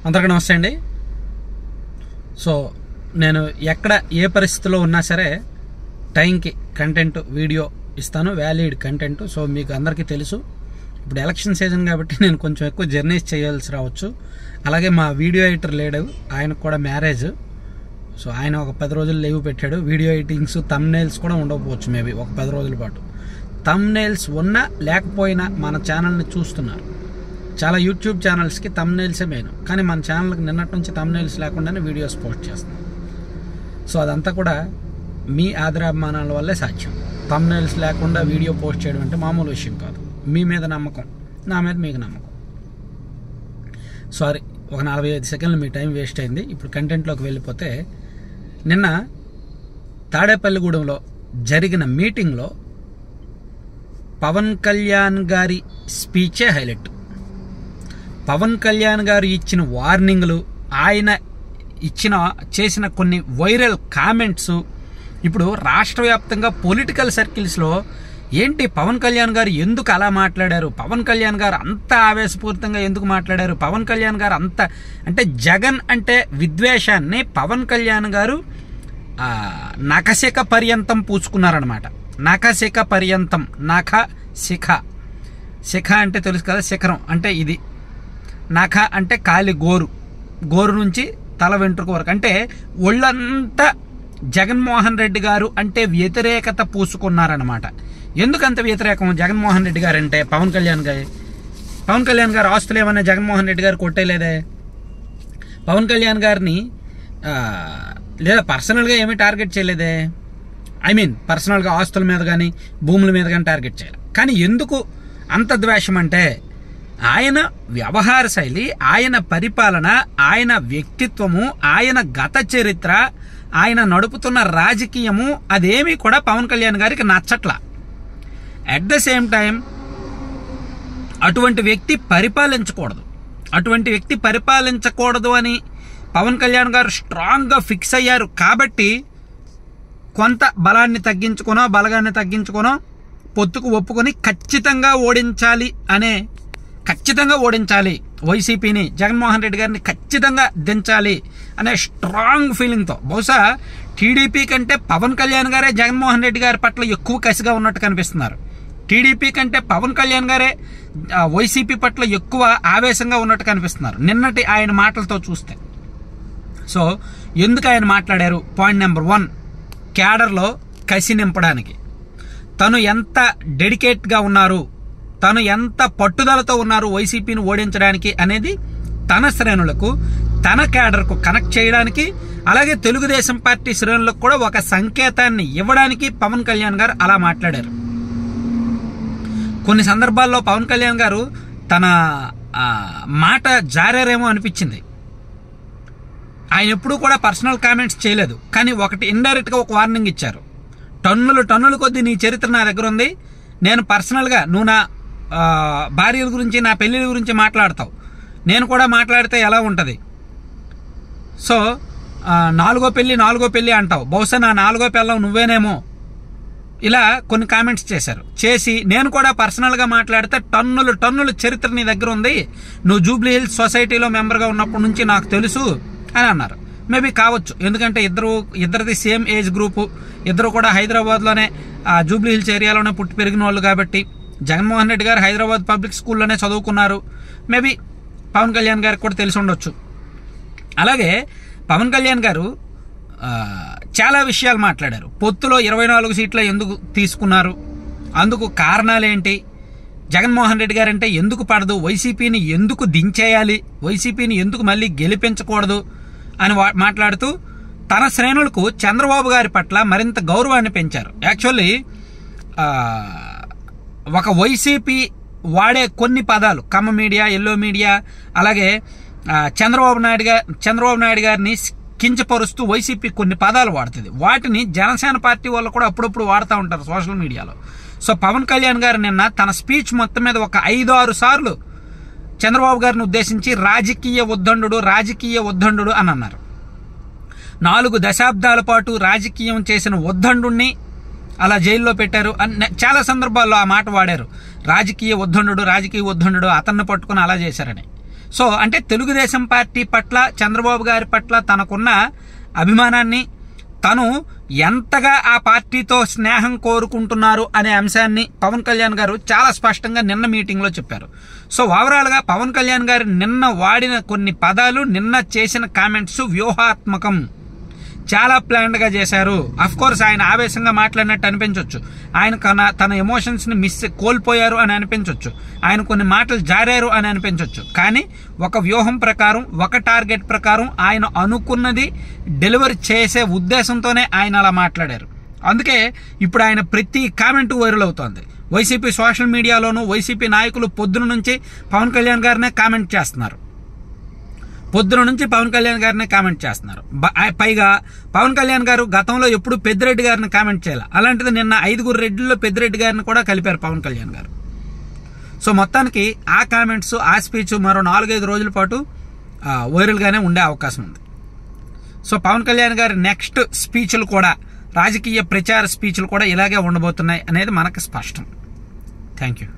అందరికీ నమస్తే అండి. సో నేను ఎక్కడ ఏ పరిస్థితిలో ఉన్నా సరే టైంకి కంటెంట్ వీడియో ఇస్తాను, వ్యాలిడ్ కంటెంట్. సో మీకు అందరికీ తెలుసు, ఇప్పుడు ఎలక్షన్ సీజన్ కాబట్టి నేను కొంచెం ఎక్కువ జర్నీస్ చేయాల్సి రావచ్చు. అలాగే మా వీడియో ఎడిటర్ లేడు, ఆయనకు కూడా మ్యారేజ్. సో ఆయన ఒక 10 రోజులు లీవ్ పెట్టాడు. వీడియో ఎడిటింగ్స్, థంబ్నెయిల్స్ కూడా ఉండకపోవచ్చు, మేబీ ఒక 10 రోజుల పాటు. థంబ్నెయిల్స్ ఉన్నా లేకపోయినా మన ఛానల్ని చూస్తున్నారు. చాలా యూట్యూబ్ ఛానల్స్కి థంబ్నెయిల్సే మెయిన్, కానీ మన ఛానల్కి నిన్నటి నుంచి థంబ్నెయిల్స్ లేకుండానే వీడియోస్ పోస్ట్ చేస్తున్నాం. సో అదంతా కూడా మీ ఆదరాభిమానాల వల్లే సాధ్యం. థంబ్నెయిల్స్ లేకుండా వీడియో పోస్ట్ చేయడం అంటే మామూలు విషయం కాదు. మీ మీద నమ్మకం, నా మీద మీకు నమ్మకం. సారీ, ఒక 45 సెకండ్లు మీ టైం వేస్ట్ అయింది. ఇప్పుడు కంటెంట్లోకి వెళ్ళిపోతే, నిన్న తాడేపల్లిగూడెంలో జరిగిన మీటింగ్లో పవన్ కళ్యాణ్ గారి స్పీచే హైలైట్. పవన్ కళ్యాణ్ గారు ఇచ్చిన వార్నింగ్లు, ఆయన చేసిన కొన్ని వైరల్ కామెంట్స్ ఇప్పుడు రాష్ట్ర వ్యాప్తంగా పొలిటికల్ సర్కిల్స్లో ఏంటి, పవన్ కళ్యాణ్ గారు ఎందుకు అలా మాట్లాడారు, పవన్ కళ్యాణ్ గారు అంత ఆవేశపూరితంగా ఎందుకు మాట్లాడారు, పవన్ కళ్యాణ్ గారు అంత అంటే జగన్ అంటే విద్వేషాన్ని పవన్ కళ్యాణ్ గారు నఖశిఖ పర్యంతం పూసుకున్నారనమాట. నఖశిఖ పర్యంతం, శిఖ అంటే తెలుసు కదా, శిఖరం అంటే ఇది. నఖ అంటే కాలి గోరు నుంచి తల వెంట్రుక వరకు, అంటే ఒళ్ళంతా జగన్మోహన్ రెడ్డి గారు అంటే వ్యతిరేకత పూసుకున్నారనమాట. ఎందుకంత వ్యతిరేకం జగన్మోహన్ రెడ్డి గారు అంటే? పవన్ కళ్యాణ్ గారు ఆస్తులు ఏమన్నా జగన్మోహన్ రెడ్డి గారు కొట్టేలేదే? పవన్ కళ్యాణ్ గారిని లేదా పర్సనల్గా ఏమీ టార్గెట్ చేయలేదే. పర్సనల్గా ఆస్తుల మీద కానీ భూముల మీద కానీ టార్గెట్ చేయాలి. కానీ ఎందుకు అంత ద్వేషం అంటే, ఆయన వ్యవహార శైలి, ఆయన పరిపాలన, ఆయన వ్యక్తిత్వము, ఆయన గత చరిత్ర, ఆయన నడుపుతున్న రాజకీయము అదేమీ కూడా పవన్ కళ్యాణ్ గారికి నచ్చట్లా. అట్ ద సేమ్ టైం అటువంటి వ్యక్తి పరిపాలించకూడదు అని పవన్ కళ్యాణ్ గారు స్ట్రాంగ్గా ఫిక్స్ అయ్యారు. కాబట్టి కొంత బలాన్ని తగ్గించుకోనో పొత్తుకు ఒప్పుకొని ఖచ్చితంగా ఓడించాలి వైసీపీని, జగన్మోహన్ రెడ్డి గారిని ఖచ్చితంగా దించాలి అనే స్ట్రాంగ్ ఫీలింగ్తో, బహుశా టీడీపీ కంటే పవన్ కళ్యాణ్ గారే జగన్మోహన్ రెడ్డి గారి పట్ల ఎక్కువ కసిగా ఉన్నట్టు కనిపిస్తున్నారు. టీడీపీ కంటే పవన్ కళ్యాణ్ గారే వైసీపీ పట్ల ఎక్కువ ఆవేశంగా ఉన్నట్టు కనిపిస్తున్నారు నిన్నటి ఆయన మాటలతో చూస్తే. సో ఎందుకు ఆయన మాట్లాడారు? పాయింట్ నెంబర్ 1, క్యాడర్లో కసి నింపడానికి. తను ఎంత డెడికేట్గా ఉన్నారు, తను ఎంత పట్టుదలతో ఉన్నారు వైసీపీని ఓడించడానికి అనేది తన శ్రేణులకు, తన క్యాడర్కు కనెక్ట్ చేయడానికి, అలాగే తెలుగుదేశం పార్టీ శ్రేణులకు కూడా ఒక సంకేతాన్ని ఇవ్వడానికి పవన్ కళ్యాణ్ గారు అలా మాట్లాడారు. కొన్ని సందర్భాల్లో పవన్ కళ్యాణ్ గారు తన మాట జారేరేమో అనిపించింది. ఆయన ఎప్పుడూ కూడా పర్సనల్ కామెంట్స్ చేయలేదు, కానీ ఒకటి ఇండైరెక్ట్గా ఒక వార్నింగ్ ఇచ్చారు. టన్నుల కొద్దీ నీ చరిత్ర నా దగ్గర ఉంది, నేను పర్సనల్గా నువ్వు నా భార్యల గురించి, నా పెళ్ళిళ్ళ గురించి మాట్లాడతావు, నేను కూడా మాట్లాడితే ఎలా ఉంటుంది? సో నాలుగో పెళ్ళి అంటావు, బహుశా నా 4వ పెళ్ళం నువ్వేనేమో, ఇలా కొన్ని కామెంట్స్ చేసి నేను కూడా పర్సనల్గా మాట్లాడితే టన్నుల చరిత్ర నీ దగ్గర ఉంది, నువ్వు జూబ్లీ హిల్స్ సొసైటీలో మెంబర్గా ఉన్నప్పటి నుంచి నాకు తెలుసు అని అన్నారు. మేబీ కావచ్చు, ఎందుకంటే ఇద్దరిది సేమ్ ఏజ్ గ్రూపు, ఇద్దరు కూడా హైదరాబాద్లోనే జూబ్లీ హిల్స్ ఏరియాలోనే పుట్టి పెరిగిన వాళ్ళు కాబట్టి, జగన్మోహన్ రెడ్డి గారు హైదరాబాద్ పబ్లిక్ స్కూల్లోనే చదువుకున్నారు. మేబీ పవన్ కళ్యాణ్ గారికి కూడా తెలిసి ఉండొచ్చు. అలాగే పవన్ కళ్యాణ్ గారు చాలా విషయాలు మాట్లాడారు. పొత్తులో 24 సీట్ల ఎందుకు తీసుకున్నారు, అందుకు కారణాలేంటి, జగన్మోహన్ రెడ్డి గారు అంటే ఎందుకు పడదు, వైసీపీని ఎందుకు దించేయాలి, వైసీపీని ఎందుకు మళ్ళీ గెలిపించకూడదు అని మాట్లాడుతూ తన శ్రేణులకు చంద్రబాబు గారి పట్ల మరింత గౌరవాన్ని పెంచారు. యాక్చువల్లీ ఒక వైసీపీ వాడే కొన్ని పదాలు, కమ్మ మీడియా, ఎల్లో మీడియా, అలాగే చంద్రబాబు నాయుడు గారిని కించపరుస్తూ వైసీపీ కొన్ని పదాలు వాడుతుంది. వాటిని జనసేన పార్టీ వాళ్ళు కూడా అప్పుడప్పుడు వాడుతూ ఉంటారు సోషల్ మీడియాలో. సో పవన్ కళ్యాణ్ గారు నిన్న తన స్పీచ్ మొత్తం మీద ఒక 5-6 సార్లు చంద్రబాబు గారిని ఉద్దేశించి రాజకీయ ఉద్దండు అని అన్నారు. 4 దశాబ్దాల పాటు రాజకీయం చేసిన ఉద్దండుని అలా జైల్లో పెట్టారు అని చాలా సందర్భాల్లో ఆ మాట వాడారు. రాజకీయ ఉద్దండు అతన్ని పట్టుకుని అలా చేశారని. సో అంటే తెలుగుదేశం పార్టీ పట్ల చంద్రబాబు గారి పట్ల తనకున్న అభిమానాన్ని, తను ఎంతగా ఆ పార్టీతో స్నేహం కోరుకుంటున్నారు అనే అంశాన్ని పవన్ కళ్యాణ్ గారు చాలా స్పష్టంగా నిన్న మీటింగ్లో చెప్పారు. సో ఓవరాల్గా పవన్ కళ్యాణ్ గారు నిన్న వాడిన కొన్ని పదాలు, నిన్న చేసిన కామెంట్స్ వ్యూహాత్మకం, చాలా ప్లాన్డ్గా చేశారు. అఫ్ కోర్స్ ఆయన ఆవేశంగా మాట్లాడినట్టు అనిపించవచ్చు, ఆయన తన ఎమోషన్స్ని కోల్పోయారు అని అనిపించవచ్చు, ఆయన కొన్ని మాటలు జారారు అని అనిపించవచ్చు. కానీ ఒక వ్యూహం ప్రకారం, ఒక టార్గెట్ ప్రకారం ఆయన అనుకున్నది డెలివరీ చేసే ఉద్దేశంతోనే ఆయన అలా మాట్లాడారు. అందుకే ఇప్పుడు ఆయన ప్రతి కామెంట్ వైరల్ అవుతోంది. వైసీపీ సోషల్ మీడియాలోనూ వైసీపీ నాయకులు పొద్దున నుంచి పవన్ కళ్యాణ్ గారినే కామెంట్ చేస్తున్నారు. పైగా పవన్ కళ్యాణ్ గారు గతంలో ఎప్పుడు పెద్దిరెడ్డి గారిని కామెంట్ చేయాలి, అలాంటిది నిన్న 5 రెడ్డిల్లో పెద్దిరెడ్డి గారిని కూడా కలిపారు పవన్ కళ్యాణ్ గారు. సో మొత్తానికి ఆ కామెంట్స్, ఆ స్పీచ్ మరో 4-5 రోజుల పాటు వైరల్గానే ఉండే అవకాశం ఉంది. సో పవన్ కళ్యాణ్ గారి నెక్స్ట్ స్పీచ్లు కూడా, రాజకీయ ప్రచార స్పీచ్లు కూడా ఇలాగే ఉండబోతున్నాయి అనేది మనకు స్పష్టం. Thank you.